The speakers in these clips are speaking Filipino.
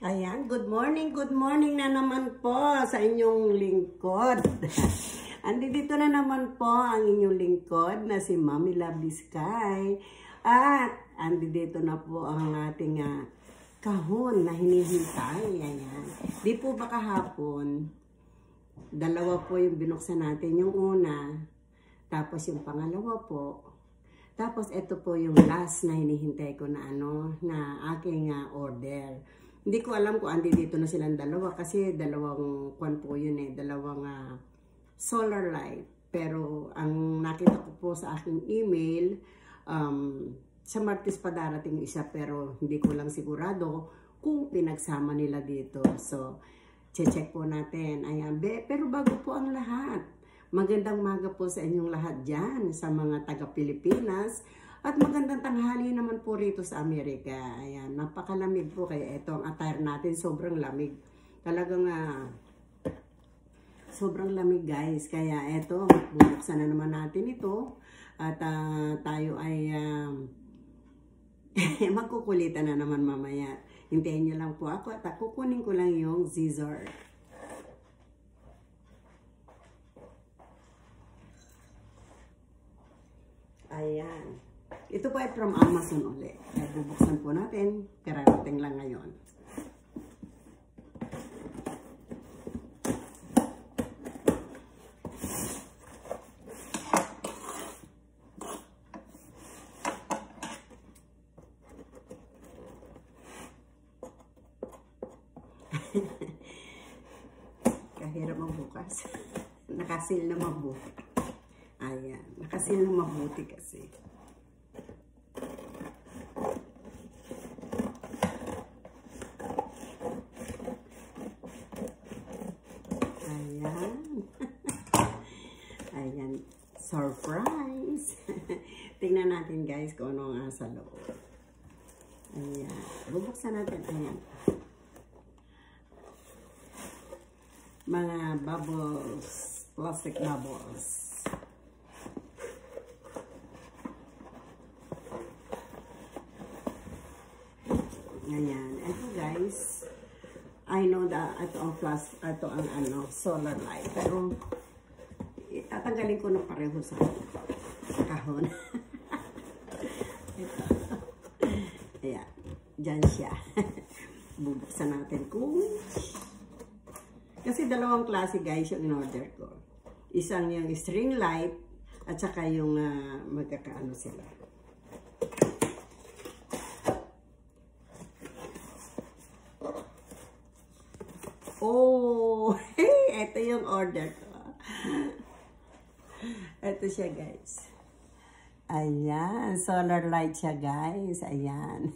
Ayan, good morning na naman po sa inyong lingkod. Andito na naman po ang inyong lingkod na si Mommy Lovely Sky. At andito na po ang ating kahon na hinihintay. Ayan. Di po ba kahapon, dalawa po yung binuksan natin. Yung una, tapos yung pangalawa po. Tapos ito po yung last na hinihintay ko na na aking order. Hindi ko alam kung dito na silang dalawa kasi dalawang kwan po yun dalawang solar light. Pero ang nakita ko po sa aking email, sa Martes pa darating isa pero hindi ko lang sigurado kung pinagsama nila dito. So, check po natin. Ayan, pero bago po ang lahat, magandang umaga po sa inyong lahat dyan, sa mga taga-Pilipinas. At magandang tanghali naman po rito sa Amerika. Ayan, napakalamig po kaya ito ang attire natin, sobrang lamig. Talagang sobrang lamig guys. Kaya ito, bubuksan na naman natin ito. At tayo ay magkukulitan na naman mamaya. Hintayin nyo lang po ako at kukunin ko lang yung scissor. Ayan. Ito po ay from Amazon ulit. Bubuksan po natin. Kararating lang ngayon. Kahirap magbukas. Nakasil na mabuti. Ayan. Nakasil na mabuti kasi. Ayan, surprise! Tingnan natin guys kung ano ang sa loob. Ayan, bubuksan natin. Ayan. Mga bubbles, plastic bubbles. Ayan, ito guys, I know that ito ang solar light, pero tatanggalin ko na pareho sa kahon. Ito. Ayan. Diyan siya. Bubuksan natin kung kasi dalawang klase guys yung in-order ko. Isang yung string light at saka yung magkakaano sila. Oh! Ito yung order ko. Ito siya guys. Ayan. Solar light siya guys. Ayan.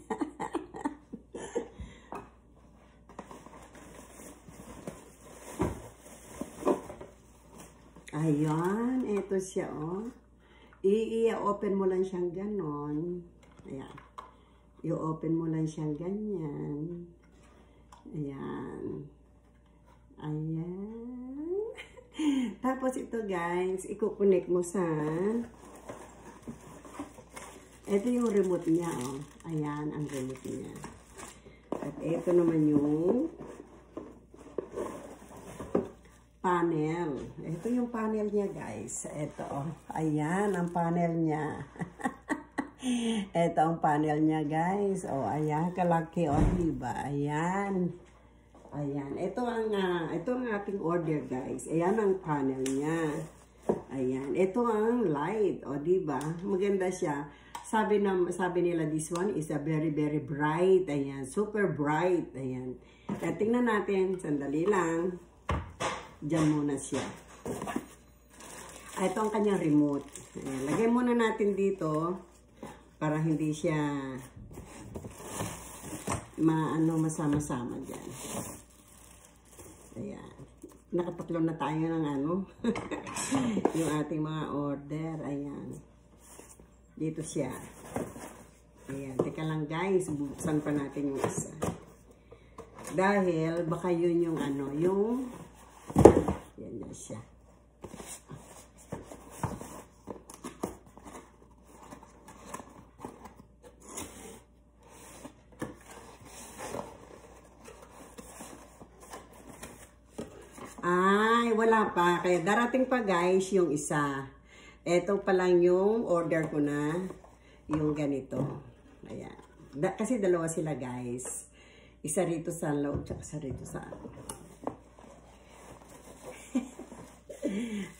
Ayan. Ito siya oh. I-open mo lang siyang ganon. Ayan. I-open mo lang siyang ganyan. Ayan. Ayan. Tapos ito guys, i-connect mo sa ito yung remote niya oh. Ayan ang remote niya. At ito naman yung panel. Ito yung panel niya guys. Ito oh. Ayan ang panel niya. Ito ang panel niya guys. Oh, ayan kalaki oh, diba? Ayan. Ayan, ito ang ating order guys. Ayan ang panel niya. Ayan, ito ang light, o di ba? Maganda siya. Sabi nila this one is a very very bright. Ayan, super bright. Ayan. At tingnan natin, sandali lang. Diyan muna siya. Ito ang kanyang remote. Ayan, lagay muna natin dito para hindi siya masama-sama diyan. Ayan. Nakatatlo na tayo ng yung ating mga order. Ayan. Dito siya. Ayan. Teka lang guys. Buksan pa natin yung isa. Dahil baka yun yung yan na siya. wala pa. Kaya darating pa guys yung isa. Ito pa lang yung order ko na. Yung ganito. Ayan. Kasi dalawa sila guys. Isa rito sa loob, tsaka isa rito sa ano.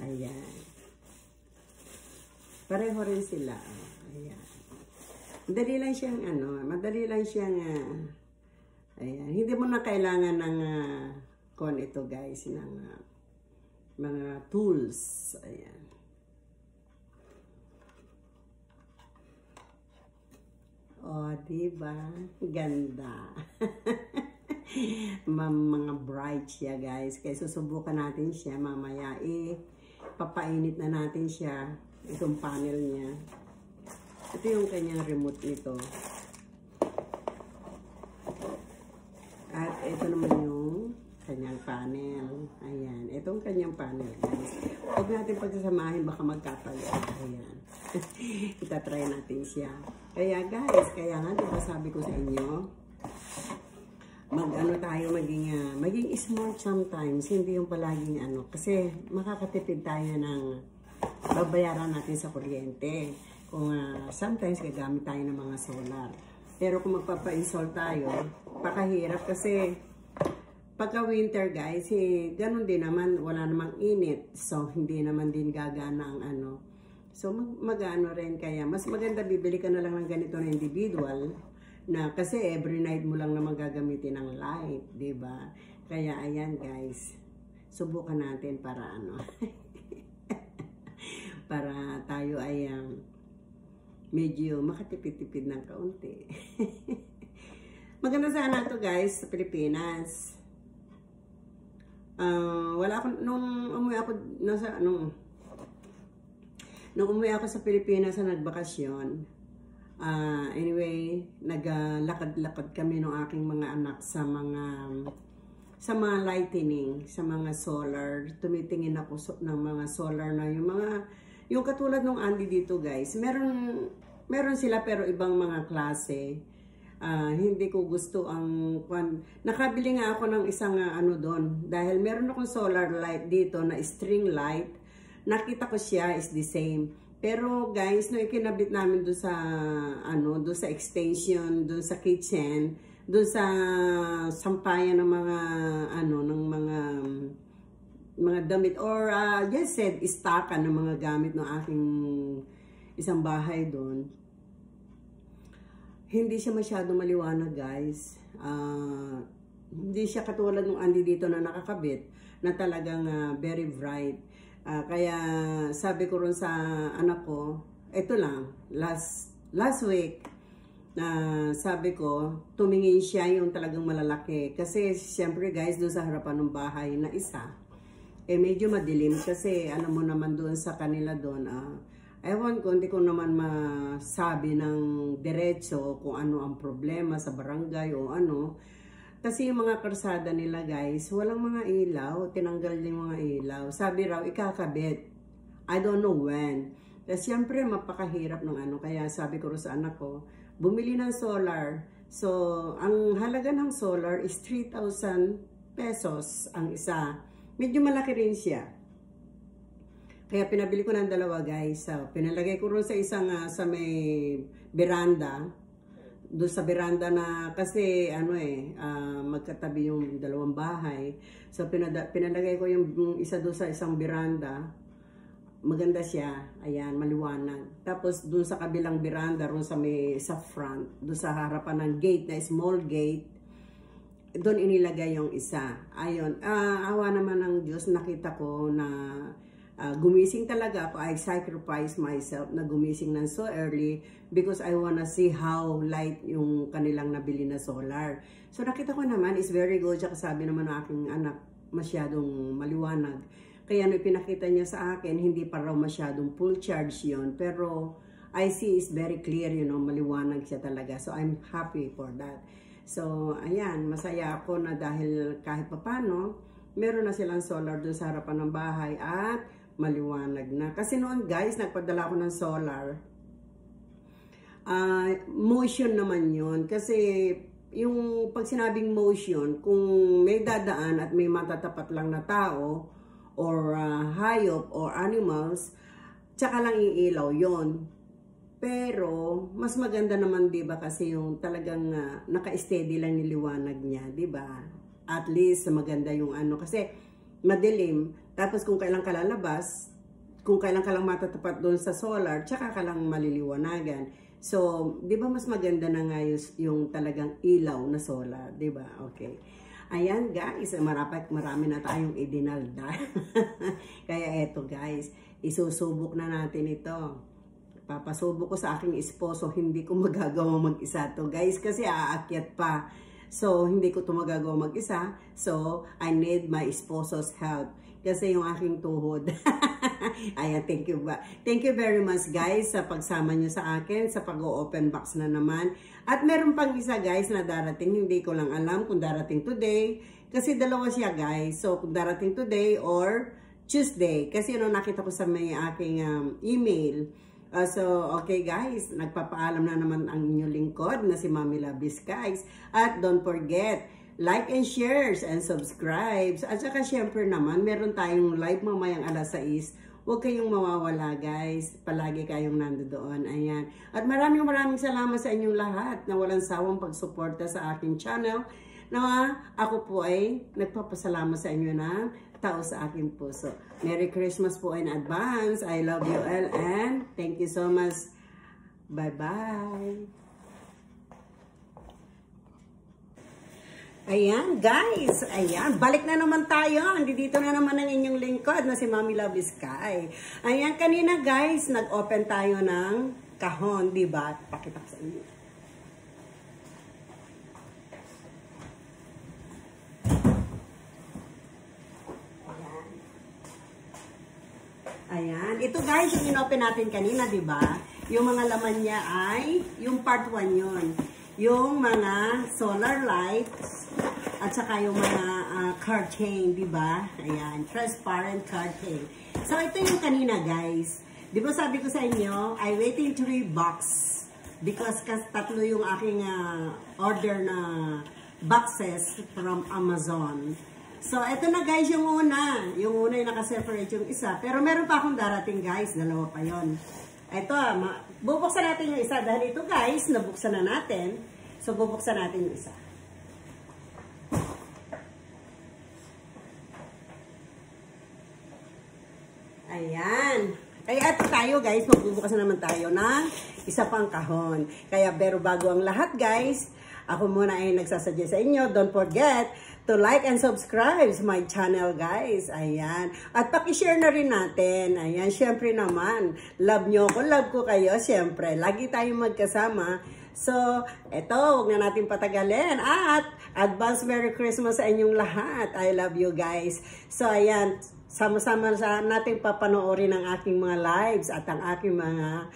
Ayan. Pareho rin sila. Ayan. Madali lang siyang ano, madali lang siyang ayan. Hindi mo na kailangan ng kon ito guys, ng mga tools. Ayan. Oh, diba? Ganda. Mga bright siya guys. Kaya susubukan natin siya mamaya. Papainit na natin siya. Itong panel niya. Ito yung kanyang remote nito. At ito naman yung kanyang panel. Ayan. Itong kanyang panel guys. Huwag natin pagsasamahin, baka magkapalo. Ayan. Itatry natin siya. Kaya guys, kaya nga diba sabi ko sa inyo, mag-ano tayo, maging smart sometimes, hindi yung palaging ano, kasi makakatipid tayo ng babayaran natin sa kuryente. Kung sometimes gagamit tayo ng mga solar. Pero kung magpapa-install tayo, pakahirap kasi pagka winter guys, ganun din naman, wala namang init. So, hindi naman din gagana ang ano. So, mag-ano rin kaya. Mas maganda bibili ka na lang ng ganito na individual na kasi every night mo lang naman gagamitin ng light, diba? Kaya, ayan guys. Subukan natin para ano. Para tayo ay medyo makatipid-tipid ng kaunti. Maganda sana ito guys sa Pilipinas. Wala ako, nung umuwi ako, nung umuwi ako sa Pilipinas sa nagbakasyon, anyway, naglakad-lakad kami ng aking mga anak sa mga lightning, sa mga solar. Tumitingin ako ng mga solar na yung katulad ng Andy dito guys. Meron sila pero ibang mga klase. Hindi ko gusto nakabili nga ako ng isang ano doon. Dahil meron akong solar light dito na string light. Nakita ko siya is the same. Pero guys, nung ikinabit namin doon sa doon sa extension, doon sa kitchen, doon sa sampayan ng mga ng mga damit or just said istakan ng mga gamit ng aking isang bahay doon. Hindi siya masyado maliwanag guys. Hindi siya katulad ng Andy dito na nakakabit na talagang very bright. Kaya sabi ko rin sa anak ko, ito lang, last week, sabi ko, tumingin siya yung talagang malalaki. Kasi siyempre guys, doon sa harapan ng bahay na isa, medyo madilim kasi alam mo naman doon sa kanila doon, ewan ko, hindi ko naman masabi ng diretso kung ano ang problema sa barangay o ano. Kasi yung mga karsada nila guys, walang mga ilaw, tinanggal yung mga ilaw. Sabi raw, ikakabit. I don't know when. Kasi siyempre, mapakahirap ng ano. Kaya sabi ko rin sa anak ko, bumili ng solar. So, ang halaga ng solar is 3,000 pesos ang isa. Medyo malaki rin siya. Kaya pinabili ko ng dalawa guys. So, pinalagay ko rin sa isang sa may veranda. Doon sa veranda na kasi magkatabi yung dalawang bahay. So pinalagay ko yung isa doon sa isang veranda. Maganda siya. Ayan, maliwanag. Tapos doon sa kabilang veranda, doon sa front, doon sa harapan ng gate na small gate, doon inilagay yung isa. Ayun, awa naman ng Diyos, nakita ko na gumising talaga ako. I sacrifice myself na gumising ng so early because I wanna see how light yung kanilang nabili na solar. So nakita ko naman is very good. Tsaka sabi naman ng aking anak, masyadong maliwanag. Kaya nung pinakita niya sa akin, hindi pa raw masyadong full charge yon. Pero I see is very clear, you know, maliwanag siya talaga. So I'm happy for that. So ayan, masaya ako na dahil kahit papano, meron na silang solar doon sa harapan ng bahay at maliwanag na. Kasi noon guys, nagpadala ako ng solar. Motion naman yun. Kasi yung pag sinabing motion, kung may dadaan at may matatapat lang na tao, or hayop or animals, tsaka lang iilaw yon. Pero mas maganda naman 'di ba kasi yung talagang naka-steady lang yung liwanag niya, 'di ba? At least maganda yung ano kasi madilim. Tapos kung kailan ka lalabas, kung kailan ka lang matatapat doon sa solar, tsaka ka lang maliliwanagan. So, 'di ba mas maganda na nga yung talagang ilaw na solar, 'di ba? Okay. Ayan guys, marami na tayong idinalda. Kaya eto guys, isusubok na natin ito. Papasubok ko sa aking esposo, hindi ko magagawa mag-isa to guys kasi aakyat pa. So, hindi ko to magagawa mag-isa. So, I need my esposo's help. Kasi yung aking tuhod. Ayan, thank you ba. Thank you very much guys sa pagsama nyo sa akin, sa pag-open box na naman. At meron pang isa guys na darating, hindi ko lang alam kung darating today. Kasi dalawa siya guys. So, kung darating today or Tuesday. Kasi nakita ko sa may aking email. So, okay guys, nagpapaalam na naman ang inyong lingkod na si Mommy Lovely Skies. At don't forget, like and shares and subscribe. At saka syempre naman, meron tayong live mamayang alas 6. Huwag kayong mawawala guys. Palagi kayong nandoon. Ayan. At maraming salamat sa inyong lahat na walang sawang pagsuporta sa aking channel. Na ako po ay nagpapasalamat sa inyo na tao sa aking puso. Merry Christmas po in advance. I love you all and thank you so much. Bye-bye. Ayan, guys. Ayan, balik na naman tayo. Dito na naman ang inyong lingkod na si Mommy Lovely Sky. Ayan, kanina guys, nag-open tayo ng kahon, di ba? Pakita ko sa inyo. Ayan. Ito guys, yung in-open natin kanina, di ba? Yung mga laman niya ay, yung part 1 yun. Yung mga solar lights, at saka yung mga curtain, di ba? Ayan, transparent curtain. So, ito yung kanina, guys. Di ba sabi ko sa inyo, I waiting 3 box. Because tatlo yung aking order na boxes from Amazon. So, ito na guys yung una. Yung una yung nakaseparate yung isa. Pero meron pa akong darating guys. Dalawa pa yon. Ito, bubuksan natin yung isa. Dahil ito guys, nabuksan na natin. So, bubuksan natin yung isa. Ayan. Kaya ito tayo guys, magbubukas na naman tayo ng isa pang kahon. Kaya pero bago ang lahat guys, ako muna ay nagsasuggest sa inyo, don't forget to like and subscribe to my channel guys. Ayan. At paki-share na rin natin. Ayan, syempre naman, love nyo ko, love ko kayo, syempre. Lagi tayong magkasama. So, eto, huwag na natin patagalin. At advance Merry Christmas sa inyong lahat. I love you guys. So, ayan, sama-sama natin papanoorin ang aking mga lives at ang aking mga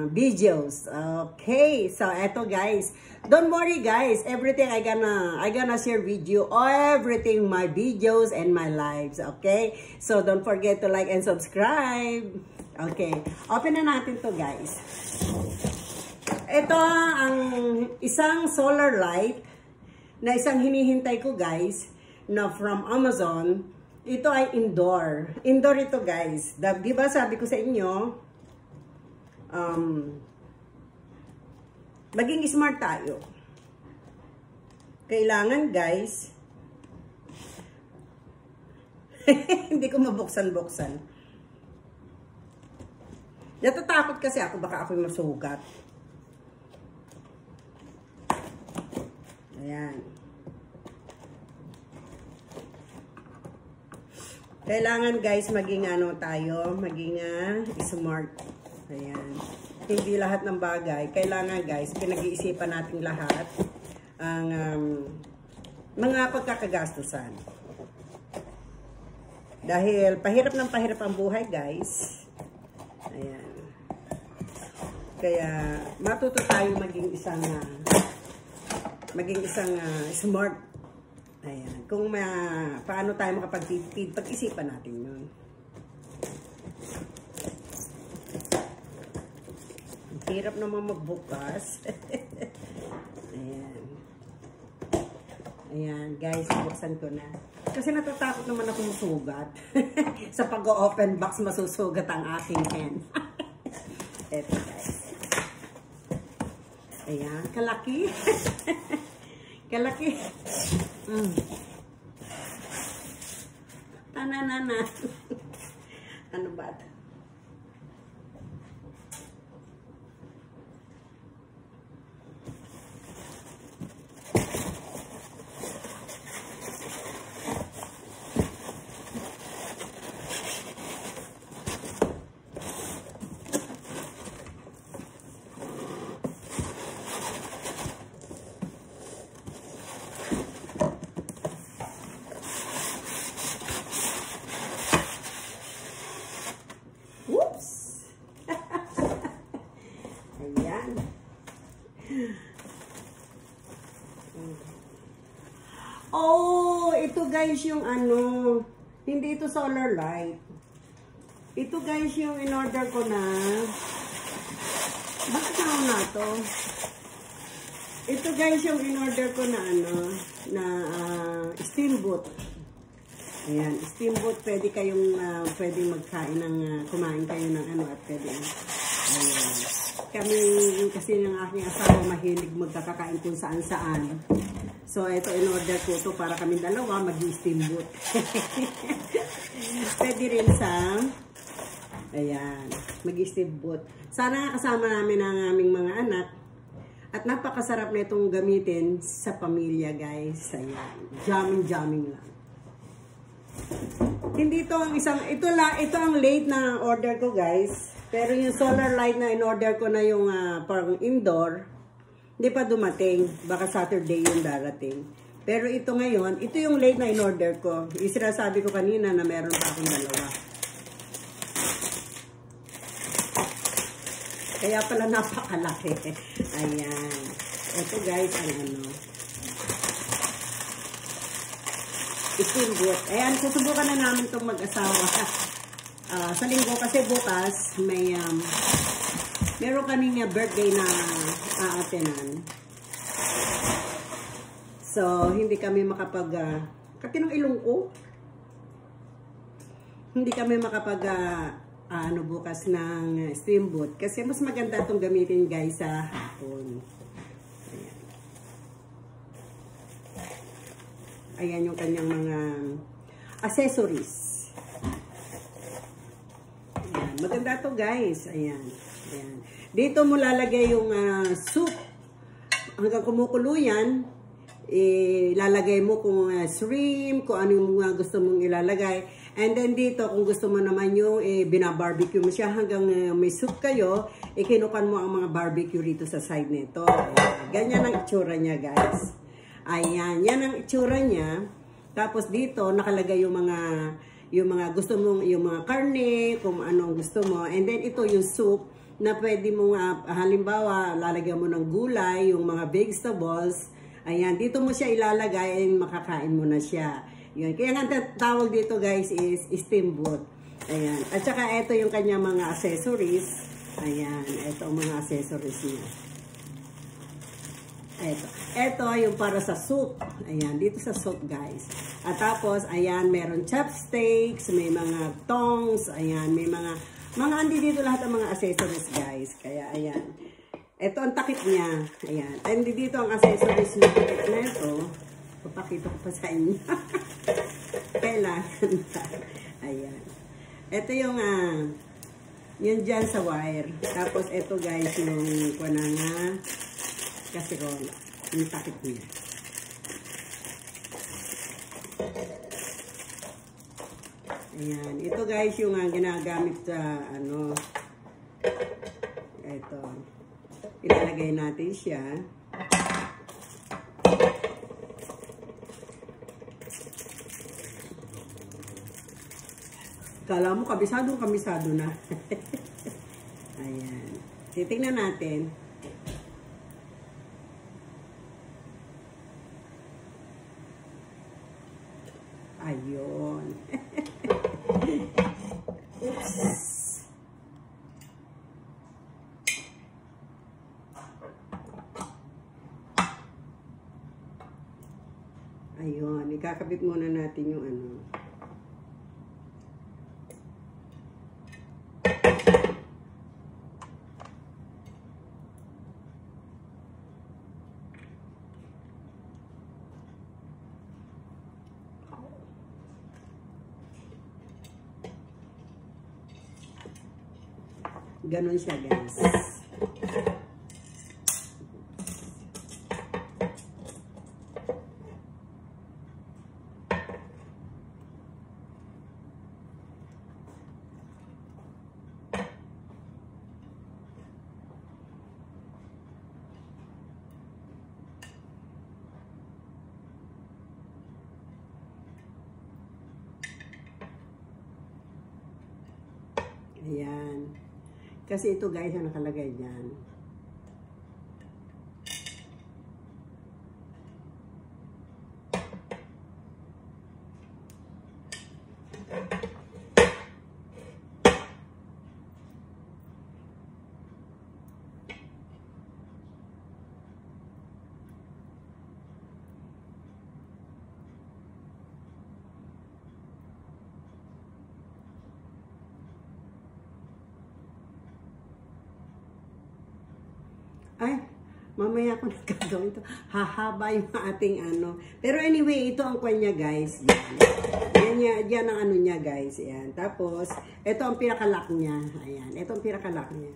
videos. Okay, so eto guys, don't worry guys, everything I gonna share with you, everything my videos and my lives. Okay, so don't forget to like and subscribe. Okay, open na natin to guys. Ito ang isang solar light na isang hinihintay ko guys na from Amazon. Ito ay indoor. Indoor ito guys. Diba sabi ko sa inyo, maging smart tayo. Kailangan guys, hindi ko mabuksan-buksan. Natatakot kasi ako, baka ako'y masugat. Ayan. Kailangan guys maging tayo, maging smart. Ayan. Hindi lahat ng bagay. Kailangan guys, pinag-iisipan natin lahat ang mga pagkakagastusan. Dahil pahirap ng pahirap ang buhay guys. Ayan. Kaya matuto tayo maging isang smart. Ayan. Kung paano tayo makapagtipid, pag-isipan natin yun. Hirap naman magbukas. Ayan. Ayan, guys, buksan ko na. Kasi natatakot naman akong sugat. Sa pag-open box, masusugat ang aking hen. Eto guys. Ayan, kalaki. Kalaki. Tananana. Ano ba ito? Oh, ito guys yung ano, hindi ito solar light. Ito guys yung in-order ko na. Bakit na to? Ito guys yung in-order ko na ano, na steamboat. Ayan, steamboat, pwede kayong pwede magkain ng kumain kayo ng ano at pwede. Ayan. Kami kasi ng aking asawa mahilig magkakakain kung saan-saan. So, ito in-order ko to para kami dalawa mag-steamboat. Pwede rin sa, ayan, mag-steamboat. Sana kasama namin ang aming mga anak. At napakasarap na itong gamitin sa pamilya, guys. Ayan, jamming-jamming lang. Hindi ito ang isang, ito ang late na order ko, guys. Pero yung solar light na in-order ko na yung parang indoor, hindi pa dumating. Baka Saturday yung darating. Pero ito ngayon, ito yung late na in-order ko. Sinasabi ko kanina na meron pa akong dalawa. Kaya pala napakalaki. Ayan. Ito guys, ang ano. Steamboat. Ayan, susubukan na namin itong mag-asawa. Sa linggo kasi bukas, may meron kaming birthday na aatenan. So, hindi kami makapag katinong ilong ko. Hindi kami makapag ano bukas ng steamboat kasi mas maganda itong gamitin guys sa hapon. Ayan. Ayan yung kanyang mga accessories. Ayan. Maganda to guys. Ayan. Ayan. Dito mo lalagay yung soup. Hanggang kumukulo yan, ilalagay mo kung shrimp, kung ano yung gusto mong ilalagay. And then dito, kung gusto mo naman yung binabarbecue mo siya hanggang may soup kayo, ikinukan mo ang mga barbecue rito sa side nito. Ayan. Ganyan ang itsura niya guys. Ayan, yan ang itsura niya. Tapos dito, nakalagay yung mga gusto mong, yung mga karne, kung anong gusto mo. And then ito yung soup na pwede mo halimbawa, lalagyan mo ng gulay, yung mga vegetables. Ayan, dito mo siya ilalagay and makakain mo na siya. Yun. Kaya nga tawag dito guys is steamboat. Ayan. At saka ito yung kanya mga accessories. Ayan, ito ang mga accessories niya. Ito yung para sa soup. Ayan, dito sa soup guys. At tapos, ayan, meron chopsticks, may mga tongs, ayan, may mga andi dito lahat ang mga accessories guys. Kaya ayan. Ito ang takip niya. Ayan. Andi dito ang accessories ng takip na ito. Papakita ko pa sa inyo. Kailangan. Ayan. Ito yung yun dyan sa wire. Tapos ito guys yung kunanga kasirola. Yung takip niya. Ayan. Ito guys yung ginagamit sa ano. Ito. Ilalagay natin siya. Kala mo kabisado na. Ayan. Titingnan natin. Ayun. Oops. Ayun. Ikakabit muna natin yung ano. Ganon siya, guys. Ayan. Kasi ito guys, ang nakalagay dyan. Ay, mamaya ako nagkagawin ito. Hahaba yung ating ano. Pero anyway, ito ang kwan niya, guys. Yan ang ano niya, guys. Ayan. Tapos, ito ang pinakalock niya. Ayan. Ito ang pinakalock niya.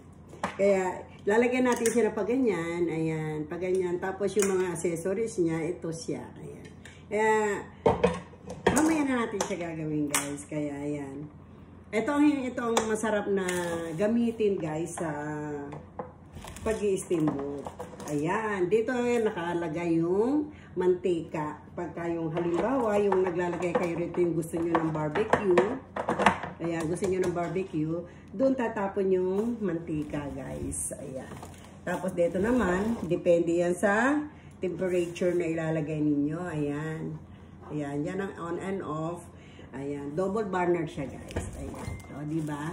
Kaya, lalagyan natin siya na pag ganyan. Ayan. Pag ganyan. Tapos, yung mga accessories niya, ito siya. Ayan. Kaya, mamaya na natin siya gagawin, guys. Kaya, ayan. Ito ang masarap na gamitin, guys, sa pag-i-steamboat. Ayan, dito nakalagay yung mantika. Pagka yung halimbawa, yung naglalagay kayo rito yung gusto nyo ng barbecue. Ayan, gusto nyo ng barbecue. Doon tatapon yung mantika, guys. Ayan. Tapos dito naman, depende yan sa temperature na ilalagay ninyo. Ayan. Ayan, yan ang on and off. Ayan, double burner siya, guys. Ayan. O, diba?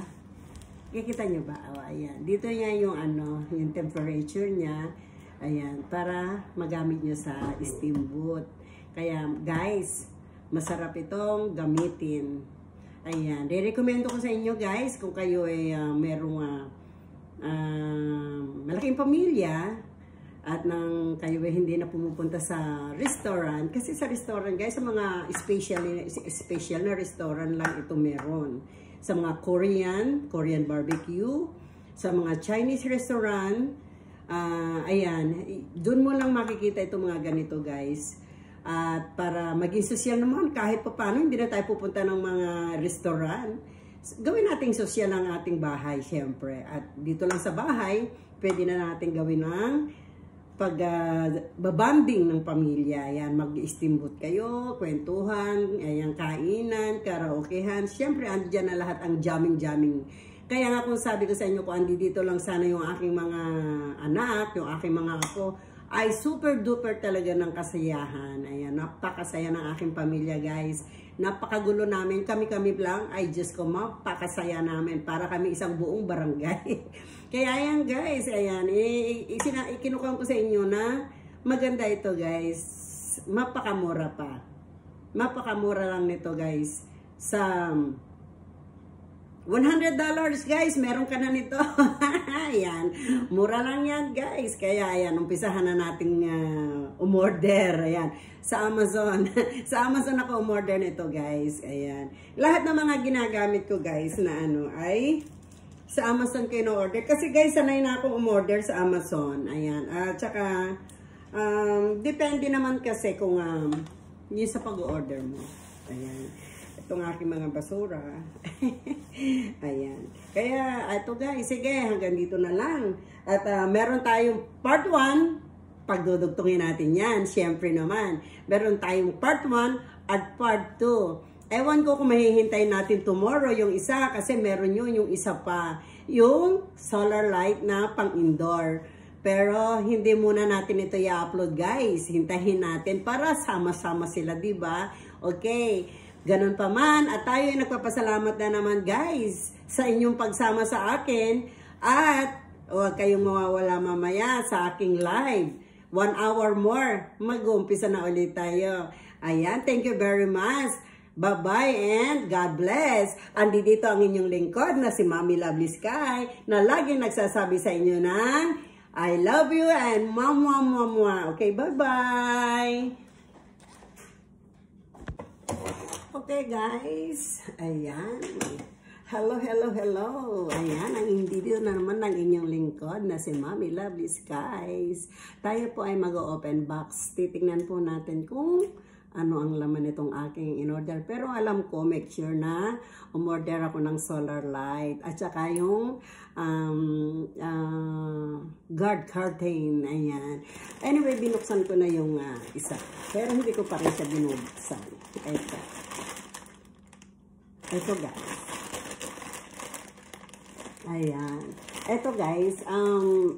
Kikita nyo ba? O, ayan. Dito niya yung ano, yung temperature niya. Ayan. Para magamit nyo sa steamboat. Kaya, guys, masarap itong gamitin. Ayan. Re-recommendo ko sa inyo, guys, kung kayo ay merong malaking pamilya at nang kayo ay hindi na pumupunta sa restaurant. Kasi sa restaurant, guys, sa mga special na restaurant lang ito meron. Sa mga Korean barbecue, sa mga Chinese restaurant, ayan, doon mo lang makikita itong mga ganito, guys. At para maging sosyal naman, kahit pa paano, hindi na tayo pupunta ng mga restaurant. Gawin nating sosyal ang ating bahay, syempre. At dito lang sa bahay, pwede na natin gawin ng pagbabanding ng pamilya. Ayan, mag-steamboat kayo, kwentuhan, ayan, kainan, karaokehan. Siyempre, andyan na lahat ang jamming-jamming. Kaya nga kung sabi ko sa inyo, kung andi dito lang sana yung aking mga anak, yung aking mga apo, ay super duper talaga ng kasayahan. Ayan, napakasaya ng aking pamilya, guys. Napakagulo namin. Kami-kami lang, ay Diyos ko, mapakasaya namin. Para kami isang buong barangay. Kaya ayan, guys, ayan, ikinukuha ko sa inyo na maganda ito, guys. Mapakamura pa. Mapakamura lang nito, guys. Sa $100, guys, meron ka na nito. Ayan, mura lang yan, guys. Kaya ayan, umpisahan na nating umorder. Ayan, sa Amazon. Sa Amazon ako umorder nito, guys. Ayan. Lahat ng mga ginagamit ko, guys, na ano ay sa Amazon ko in-order. Kasi, guys, sanay na akong umorder sa Amazon. Ayan. At saka, depende naman kasi kung yun sa pag-order mo. Ayan. Itong aking mga basura. Ayan. Kaya, ito guys, sige, hanggang dito na lang. At meron tayong part 1, pagdudugtungin natin yan, syempre naman. Meron tayong part 1 at part 2. Ewan ko kung mahihintay natin tomorrow yung isa, kasi meron yung isa pa, yung solar light na pang-indoor. Pero hindi muna natin ito i-upload, guys. Hintahin natin para sama-sama sila, diba? Okay. Ganun pa man, at tayo ay nagpapasalamat na naman, guys, sa inyong pagsama sa akin. At huwag kayong mawawala mamaya sa aking live. 1 hour more, mag-uumpisa na ulit tayo. Ayan, thank you very much. Bye-bye and God bless. Andi dito ang inyong lingkod na si Mommy Lovely Sky na laging nagsasabi sa inyo ng I love you and mwah. Okay, bye-bye. Okay guys, ayan. Hello. Ayan, ang video na naman ng inyong lingkod na si Mommy Lovely Skies. Tayo po ay mag-open box. Titingnan po natin kung ano ang laman nitong aking in-order. Pero alam ko, make sure na umorder ako ng solar light. At saka yung guard curtain. Ayan. Anyway, binuksan ko na yung isa. Pero hindi ko pa rin siya binuksan. Ito guys. Ayan. Ito guys,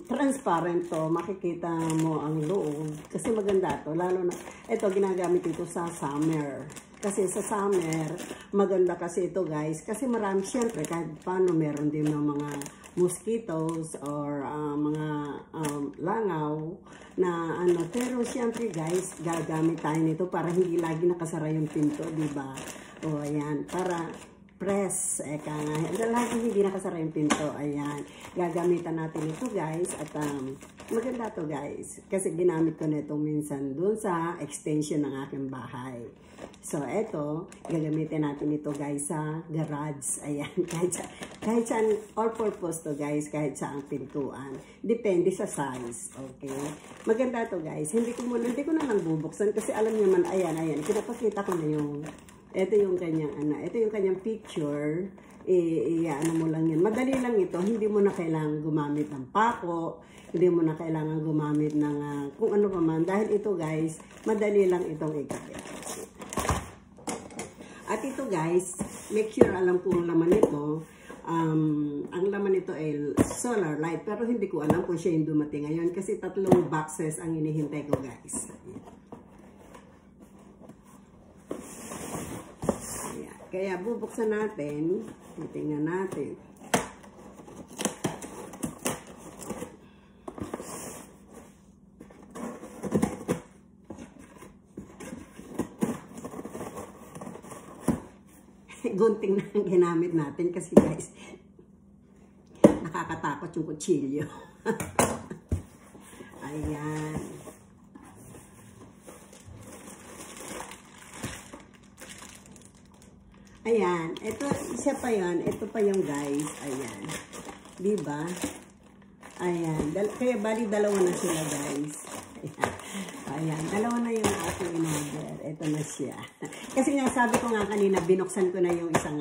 transparent to. Makikita mo ang loob. Kasi maganda to. Lalo na, ito ginagamit ito sa summer. Kasi sa summer, maganda kasi ito guys. Kasi marami, syempre, kahit paano meron din ng mga mosquitoes or mga langaw na ano. Pero syempre guys, gagamit tayo nito para hindi lagi nakasara yung pinto, diba? O ayan, para press, lagi hindi nakasara yung pinto. Ayan, gagamitan natin ito guys. At maganda to guys, kasi ginamit ko na ito minsan dun sa extension ng aking bahay. So eto, gagamitin natin ito guys sa garage. Ayan, kahit saan, all purpose to guys, kahit saan pintuan, depende sa size. Okay, maganda to guys. Hindi ko na lang bubuksan kasi alam niyo man, ayan, pinapakita ko na yung ito yung kanyang ito yung kanyang picture. Ano mo lang yan. Madali lang ito. Hindi mo na kailangan gumamit ng pako. Hindi mo na kailangan gumamit ng kung ano pa man. Dahil ito guys, madali lang itong ikabit. At ito guys, make sure alam ko ang laman nito. Ang laman nito ay solar light. Pero hindi ko alam kung siya yung dumating ngayon. Kasi 3 boxes ang inihintay ko guys. Kaya bubuksan natin, titingnan natin. Gunting na ang ginamit natin kasi guys, nakakatakot yung kutsilyo. Ayan. Ayan, ito, isa pa yon, ito pa yung guys, ayan, diba? Ayan, kaya bali dalawa na sila guys, ayan, dalawa na yung aking in-order, ito na siya. Kasi nga sabi ko nga kanina, binuksan ko na yung isang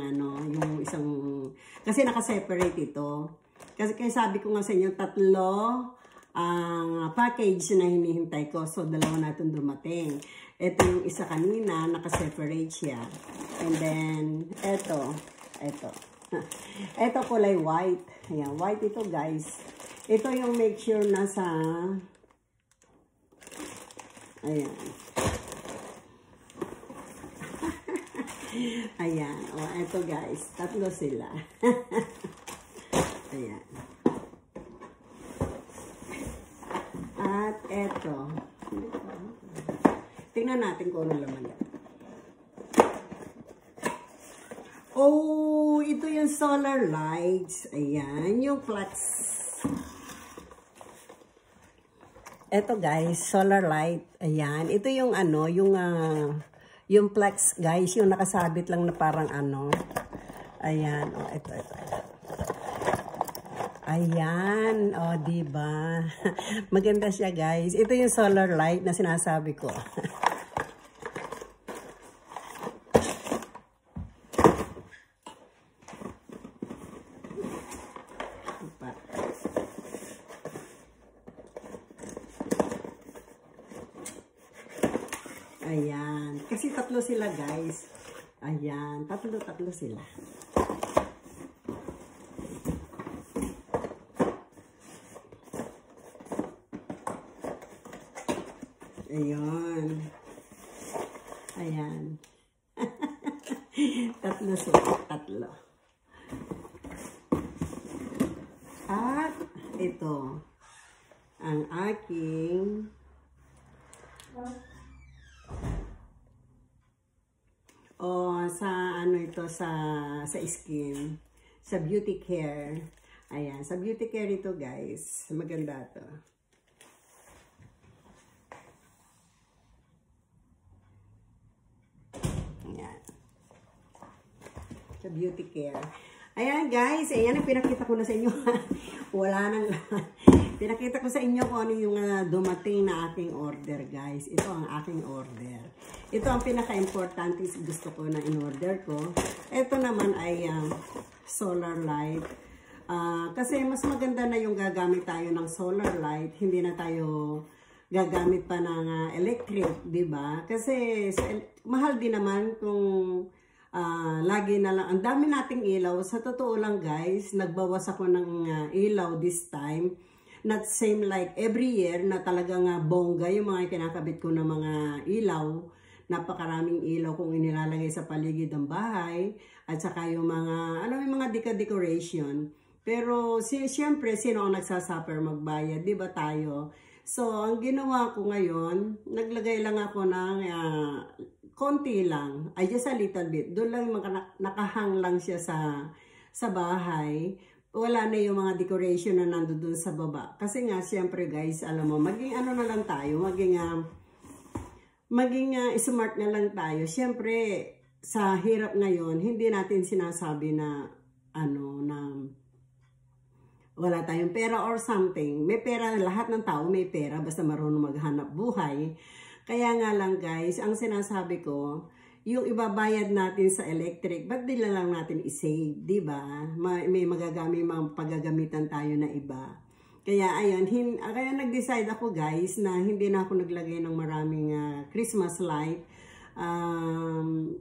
kasi naka-separate ito. Kasi kaya sabi ko nga sa inyo, 3 ang package na hinihintay ko, so dalawa na itong dumating. Ito yung isa kanina, naka-separate siya. And then, ito kulay white. Ayan, white ito guys. Ito yung make sure na sa, ayan. Ayan, ito guys, 3 sila. Ayan. At ito. Tingnan natin kung ano laman yan. Oh, ito yung solar lights. Ayan, yung flex. Ito guys, solar light. Ayan, ito yung yung flex guys, yung nakasabit lang na parang Ayan, ito. Ayan, diba? Maganda siya guys. Ito yung solar light na sinasabi ko. Ayan. Kasi 3 sila guys. Ayan. 3 sila. Ayan. Ayan. 3 sila. 3. At ito. Ang aking o sa ano ito, sa skin, sa beauty care. Ayan, sa beauty care ito guys, maganda to. Ayan. Sa beauty care. Ayan guys, ayan ang pinakita ko na sa inyo. Wala nang pinakita ko sa inyo kung ano yung dumating na aking order guys. Ito ang aking order. Ito ang pinaka-importante gusto ko na in-order ko. Ito naman ay solar light. Kasi mas maganda na yung gagamit tayo ng solar light. Hindi na tayo gagamit pa ng electric, di ba? Kasi mahal din naman kung lagi na lang. Ang dami nating ilaw. Sa totoo lang guys, nagbawas ako ng ilaw this time. Not same like every year na talagang bongga yung mga kinakabit ko ng mga ilaw. Napakaraming ilaw kung inilalagay sa paligid ng bahay. At saka yung mga, yung mga decoration. Pero siyempre, sino ang nagsasuffer magbayad? Di ba tayo? So, ang ginawa ko ngayon, naglagay lang ako ng konti lang. Ay, just a little bit. Doon lang nakahang lang siya sa bahay. Wala na yung mga decoration na nandoon sa baba. Kasi nga, siyempre guys, alam mo, maging ano na lang tayo, maging smart na lang tayo. Siyempre, sa hirap ngayon, hindi natin sinasabi na, na wala tayong pera or something. May pera, lahat ng tao may pera, basta marunong maghanap buhay. Kaya nga lang guys, ang sinasabi ko, yung ibabayad natin sa electric, ba't di lang natin i-save, di ba? May magagamit, mga paggagamitan tayo na iba. Kaya ayun, kaya nag-decide ako guys na hindi na ako naglagay ng maraming Christmas light.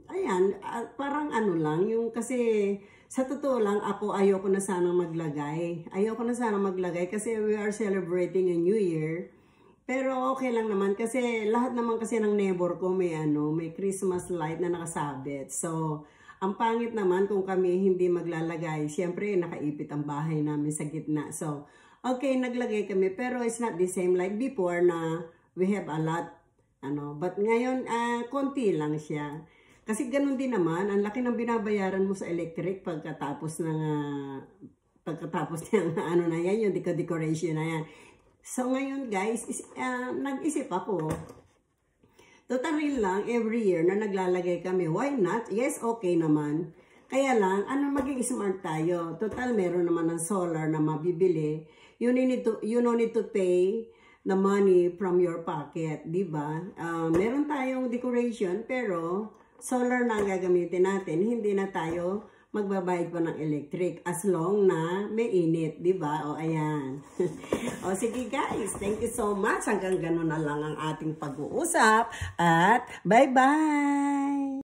Ayan, parang lang, yung kasi sa totoo lang, ako ayoko na sanang maglagay. Ayoko na sanang maglagay kasi we are celebrating a New Year. Pero okay lang naman kasi lahat naman kasi ng neighbor ko may Christmas light na nakasabit. So, ang pangit naman kung kami hindi maglalagay. Siyempre, nakaipit ang bahay namin sa gitna. So, okay, naglagay kami. Pero it's not the same like before na we have a lot. But ngayon, konti lang siya. Kasi ganun din naman, ang laki ng binabayaran mo sa electric pagkatapos ng na yan, yung decoration na yan. So ngayon guys, nag-isip ako. Totally lang, every year na naglalagay kami. Why not? Yes, okay naman. Kaya lang, maging smart tayo. Total, meron naman ng solar na mabibili. You don't need to pay the money from your pocket, di ba? Meron tayong decoration, pero solar na ang gagamitin natin. Hindi na tayo magbabayad pa ng electric as long na may init, di ba? O, ayan. O, sige guys, thank you so much. Hanggang ganun na lang ang ating pag-uusap. At, bye-bye!